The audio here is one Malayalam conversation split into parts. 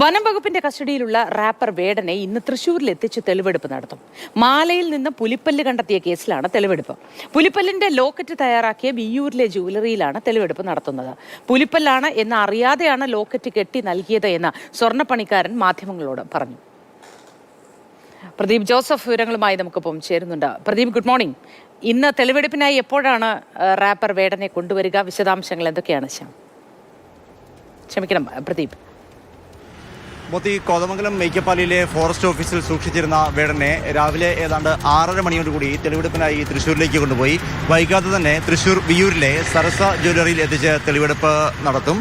വനം വകുപ്പിന്റെ കസ്റ്റഡിയിലുള്ള റാപ്പർ വേടനെ ഇന്ന് തൃശൂരിൽ എത്തിച്ച് തെളിവെടുപ്പ് നടത്തും. മാലയിൽ നിന്ന് പുലിപ്പല്ല് കണ്ടെത്തിയ കേസിലാണ് തെളിവെടുപ്പ്. പുലിപ്പല്ലിന്റെ ലോക്കറ്റ് തയ്യാറാക്കിയ വിയ്യൂരിലെ ജുവലറിയിലാണ് തെളിവെടുപ്പ് നടത്തുന്നത്. പുലിപ്പല്ലാണ് എന്ന് അറിയാതെയാണ് ലോക്കറ്റ് കെട്ടി നൽകിയത് എന്ന് സ്വർണ്ണപ്പണിക്കാരൻ മാധ്യമങ്ങളോട് പറഞ്ഞു. പ്രദീപ് ജോസഫ് വിവരങ്ങളുമായി നമുക്കൊപ്പം ചേരുന്നുണ്ട്. Pradeep, good morning. ഇന്ന് തെളിവെടുപ്പിനായി എപ്പോഴാണ് റാപ്പർ വേടനെ കൊണ്ടുവരിക? വിശദാംശങ്ങൾ എന്തൊക്കെയാണ്? ക്ഷമിക്കണം പ്രദീപ്. കോതമംഗലം മേക്കപ്പാലിയിലെ ഫോറസ്റ്റ് ഓഫീസിൽ സൂക്ഷിച്ചിരുന്ന വേടനെ രാവിലെ ഏതാണ്ട് 6:30 മണിയോടുകൂടി തെളിവെടുപ്പിനായി തൃശ്ശൂരിലേക്ക് കൊണ്ടുപോയി. വൈകാതെ തന്നെ തൃശ്ശൂർ വിയ്യൂരിലെ സരസ ജ്വല്ലറിയിൽ എത്തിച്ച് തെളിവെടുപ്പ് നടത്തും.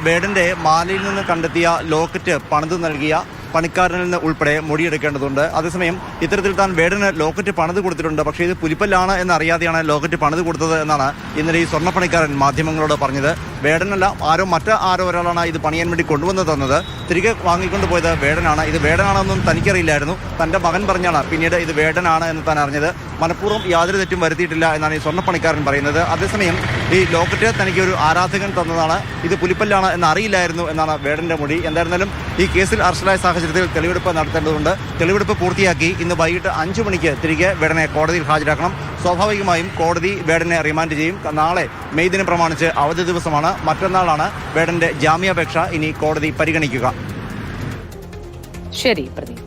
വേടന്റെ മാലയിൽ നിന്ന് കണ്ടെത്തിയ ലോക്കറ്റ് പണിത് നൽകിയ പണിക്കാരനിൽ നിന്ന് ഉൾപ്പെടെ മൊഴിയെടുക്കേണ്ടതുണ്ട്. അതേസമയം ഇത്തരത്തിൽ താൻ വേടന് ലോക്കറ്റ് പണിത് കൊടുത്തിട്ടുണ്ട്, പക്ഷേ ഇത് പുലിപ്പല്ലാണ് എന്നറിയാതെയാണ് ലോക്കറ്റ് പണിത് കൊടുത്തത് എന്നാണ് ഇന്നലെ ഈ സ്വർണ്ണപ്പണിക്കാരൻ മാധ്യമങ്ങളോട് പറഞ്ഞത്. വേടനല്ല, മറ്റാരോ ഒരാളാണ് ഇത് പണിയാൻ വേണ്ടി കൊണ്ടുവന്ന് തന്നത്. തിരികെ വാങ്ങിക്കൊണ്ട് പോയത് വേടനാണ്. ഇത് വേടനാണെന്നും തനിക്കറിയില്ലായിരുന്നു. തൻ്റെ മകൻ പറഞ്ഞാണ് പിന്നീട് ഇത് വേടനാണ് എന്ന് താൻ അറിഞ്ഞത്. മനഃപൂർവ്വം യാതൊരു തെറ്റും വരുത്തിയിട്ടില്ല എന്നാണ് ഈ സ്വർണ്ണപ്പണിക്കാരൻ പറയുന്നത്. അതേസമയം ഈ ലോക്കറ്റ് തനിക്ക് ഒരു ആരാധകൻ തന്നതാണ്, ഇത് പുലിപ്പല്ലാണ് എന്ന് അറിയില്ലായിരുന്നു എന്നാണ് വേടന്റെ മൊഴി. എന്തായിരുന്നാലും ഈ കേസിൽ അറസ്റ്റിലായ സാഹചര്യത്തിൽ തെളിവെടുപ്പ് നടത്തേണ്ടതുണ്ട്. തെളിവെടുപ്പ് പൂർത്തിയാക്കി ഇന്ന് വൈകിട്ട് 5 മണിക്ക് തിരികെ വേടനെ കോടതിയിൽ ഹാജരാക്കണം. സ്വാഭാവികമായും കോടതി വേടനെ റിമാൻഡ് ചെയ്യും. നാളെ മെയ് ദിനം പ്രമാണിച്ച് അവധി ദിവസമാണ്. മറ്റന്നാളാണ് വേടന്റെ ജാമ്യാപേക്ഷ ഇനി കോടതി പരിഗണിക്കുക. ശരി പ്രദീപ്.